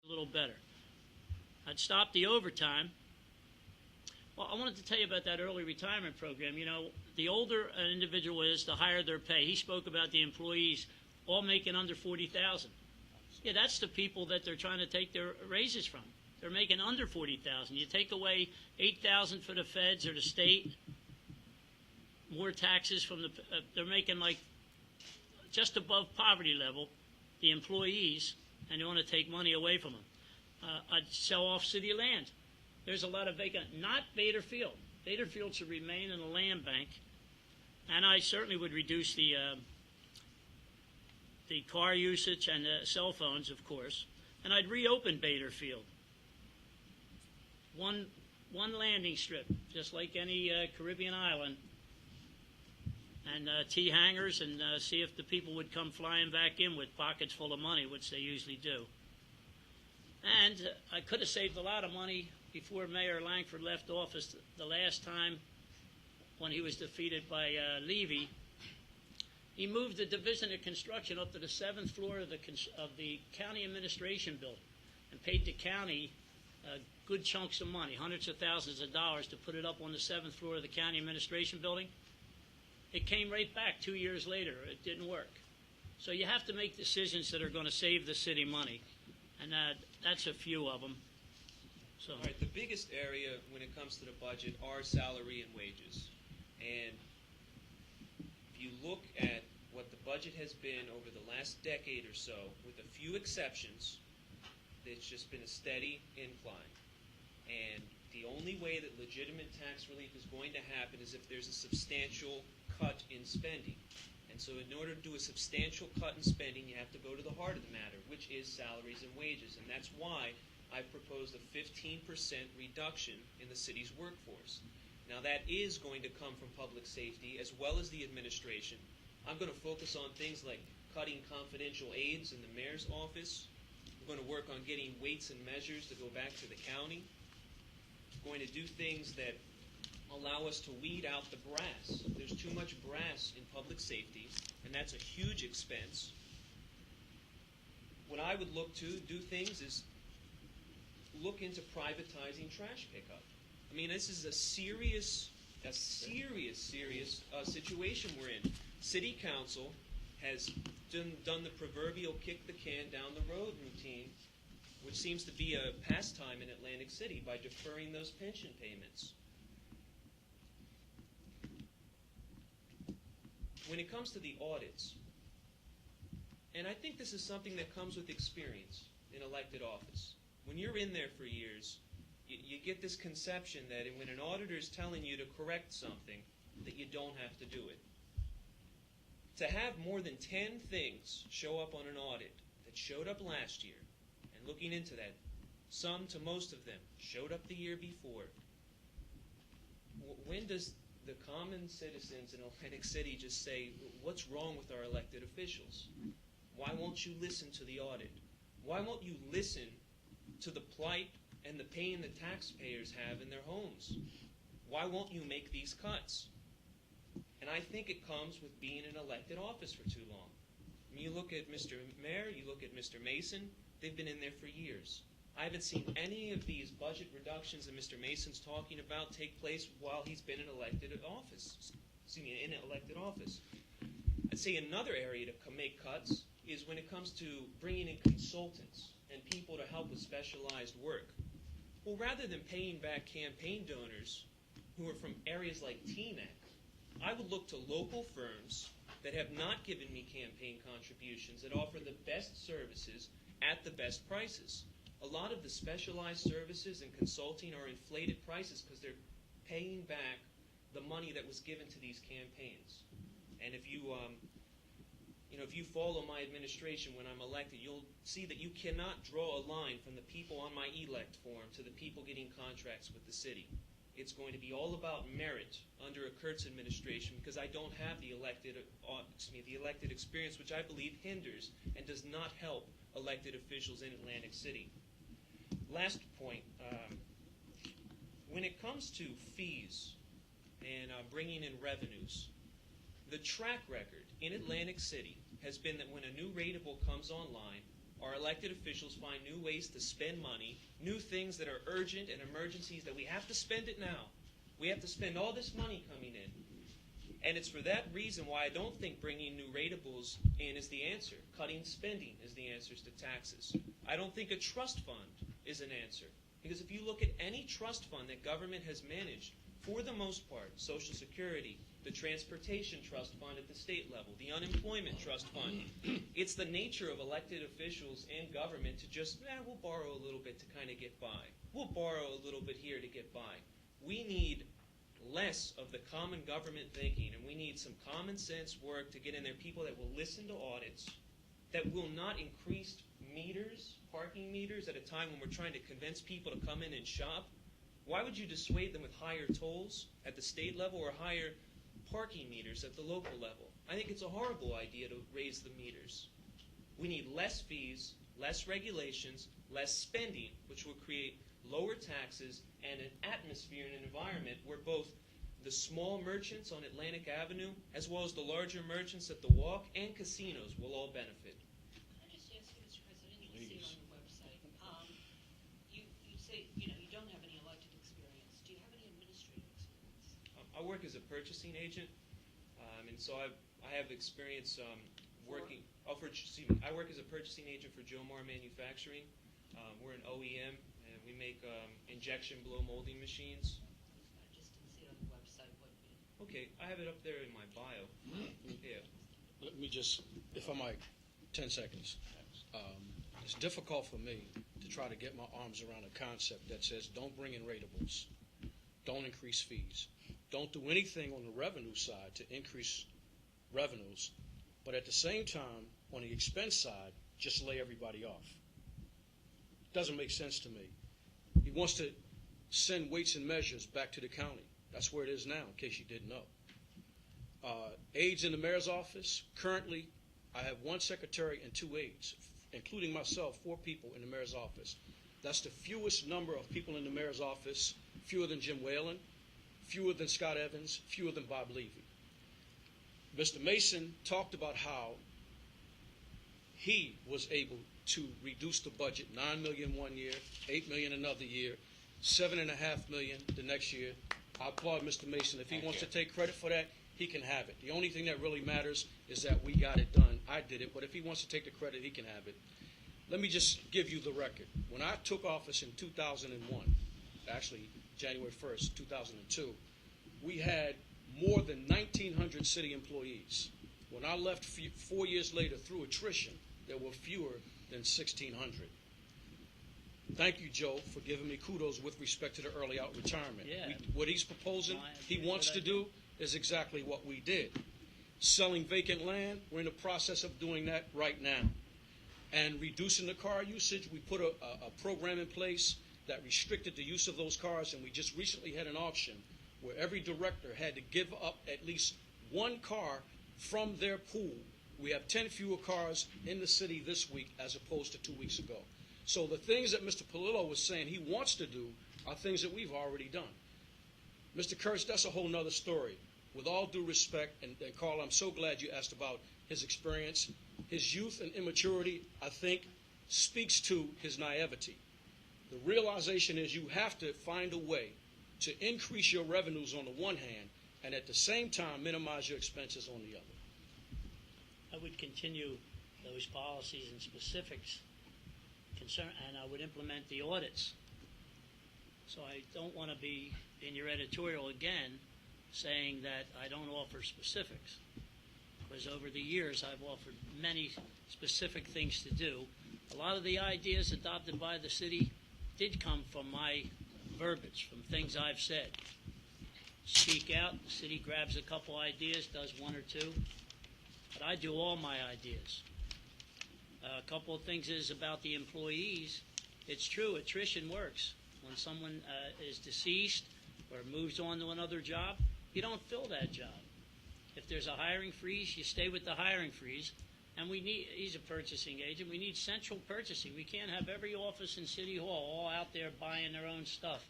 a little better. I'd stop the overtime. Well, I wanted to tell you about that early retirement program. You know, the older an individual is, the higher their pay. He spoke about the employees all making under $40,000. Yeah, that's the people that they're trying to take their raises from. They're making under $40,000. You take away $8,000 for the feds or the state, more taxes from the. They're making like just above poverty level, the employees, and you want to take money away from them. I'd sell off city land. There's a lot of vacant, not Bader Field. Bader Field should remain in the land bank, and I certainly would reduce the car usage and the cell phones, of course, and I'd reopen Bader Field. One landing strip, just like any Caribbean island, and T-hangers, and see if the people would come flying back in with pockets full of money, which they usually do. And I could have saved a lot of money before Mayor Langford left office the last time when he was defeated by Levy. He moved the Division of Construction up to the 7th floor of the county administration building and paid the county good chunks of money, hundreds of thousands of dollars, to put it up on the 7th floor of the county administration building. It came right back 2 years later. It didn't work. So you have to make decisions that are going to save the city money, and that's a few of them. So. All right, the biggest area when it comes to the budget are salary and wages. And if you look at what the budget has been over the last decade or so, with a few exceptions, it's just been a steady incline. And the only way that legitimate tax relief is going to happen is if there's a substantial cut in spending. And so in order to do a substantial cut in spending, you have to go to the heart of the matter, which is salaries and wages. And that's why I've proposed a 15% reduction in the city's workforce. Now that is going to come from public safety as well as the administration. I'm going to focus on things like cutting confidential aides in the mayor's office. We're going to work on getting weights and measures to go back to the county. We're going to do things that allow us to weed out the brass. There's too much brass in public safety, and that's a huge expense. What I would look to do things is look into privatizing trash pickup. I mean, this is a serious situation we're in. City Council has done the proverbial kick the can down the road routine, which seems to be a pastime in Atlantic City, by deferring those pension payments. When it comes to the audits, and I think this is something that comes with experience in elected office. When you're in there for years, you get this conception that when an auditor is telling you to correct something, that you don't have to do it. To have more than 10 things show up on an audit that showed up last year, and looking into that, some to most of them showed up the year before, when does the common citizens in Atlantic City just say, what's wrong with our elected officials? Why won't you listen to the audit? Why won't you listen to the plight and the pain that taxpayers have in their homes? Why won't you make these cuts? And I think it comes with being in elected office for too long. I mean, you look at Mr. Mayor, you look at Mr. Mason, they've been in there for years. I haven't seen any of these budget reductions that Mr. Mason's talking about take place while he's been in elected office. I'd say another area to make cuts is when it comes to bringing in consultants and people to help with specialized work. Well, rather than paying back campaign donors who are from areas like Teaneck, I would look to local firms that have not given me campaign contributions, that offer the best services at the best prices. A lot of the specialized services and consulting are inflated prices because they're paying back the money that was given to these campaigns. And if you follow my administration when I'm elected, you'll see that you cannot draw a line from the people on my elect form to the people getting contracts with the city. It's going to be all about merit under a Kurtz administration, because I don't have the elected experience, which I believe hinders and does not help elected officials in Atlantic City. Last point, when it comes to fees and bringing in revenues, the track record in Atlantic City has been that when a new rateable comes online, our elected officials find new ways to spend money, new things that are urgent and emergencies that we have to spend it now. We have to spend all this money coming in. And it's for that reason why I don't think bringing new ratables in is the answer. Cutting spending is the answer to taxes. I don't think a trust fund is an answer. Because if you look at any trust fund that government has managed, for the most part, Social Security, the Transportation Trust Fund at the state level, the Unemployment Trust Fund, it's the nature of elected officials and government to just, we'll borrow a little bit to kind of get by. We'll borrow a little bit here to get by. We need less of the common government thinking, and we need some common sense work to get in there, people that will listen to audits, that will not increase meters, parking meters, at a time when we're trying to convince people to come in and shop. Why would you dissuade them with higher tolls at the state level or higher parking meters at the local level? I think it's a horrible idea to raise the meters. We need less fees, less regulations, less spending, which will create lower taxes and an atmosphere and an environment where both the small merchants on Atlantic Avenue as well as the larger merchants at the Walk and casinos will all benefit. Can I just ask you, Mr. President, you see on the website, you say, you don't have any elected experience. Do you have any administrative experience? I work as a purchasing agent, and so I have experience working. I work as a purchasing agent for Jomar Manufacturing. We're an OEM, and we make injection blow molding machines. I just didn't see it on the website. Okay, I have it up there in my bio. Yeah. Let me just, if I might, 10 seconds. It's difficult for me to try to get my arms around a concept that says don't bring in ratables, don't increase fees, don't do anything on the revenue side to increase revenues, but at the same time, on the expense side, just lay everybody off. Doesn't make sense to me. He wants to send weights and measures back to the county. That's where it is now, in case you didn't know. Aides in the mayor's office, currently I have 1 secretary and 2 aides, including myself, 4 people in the mayor's office. That's the fewest number of people in the mayor's office, fewer than Jim Whalen, fewer than Scott Evans, fewer than Bob Levy. Mr. Mason talked about how he was able to reduce the budget, $9 million one year, $8 million another year, $7.5 million the next year. I applaud Mr. Mason. If he wants to take credit for that, he can have it. The only thing that really matters is that we got it done. I did it, but if he wants to take the credit, he can have it. Let me just give you the record. When I took office in 2001, actually January 1st, 2002, we had more than 1,900 city employees. When I left 4 years later through attrition, there were fewer than 1,600. Thank you, Joe, for giving me kudos with respect to the early out retirement. Yeah. What he's proposing, he wants to do, is exactly what we did. Selling vacant land, we're in the process of doing that right now. And reducing the car usage, we put a program in place that restricted the use of those cars, and we just recently had an auction where every director had to give up at least 1 car from their pool. We have 10 fewer cars in the city this week as opposed to 2 weeks ago. So the things that Mr. Polillo was saying he wants to do are things that we've already done. Mr. Kurtz, that's a whole nother story. With all due respect, and Carl, I'm so glad you asked about his experience. His youth and immaturity, I think, speaks to his naivety. The realization is you have to find a way to increase your revenues on the one hand and at the same time minimize your expenses on the other. I would continue those policies and specifics, and I would implement the audits. So I don't want to be in your editorial again saying that I don't offer specifics, because over the years I've offered many specific things to do. A lot of the ideas adopted by the city did come from my verbiage, from things I've said. Speak out, the city grabs a couple ideas, does 1 or 2, but I do all my ideas. A couple of things is about the employees. It's true, attrition works. When someone is deceased or moves on to another job, you don't fill that job. If there's a hiring freeze, you stay with the hiring freeze. And he's a purchasing agent, we need central purchasing. We can't have every office in City Hall all out there buying their own stuff.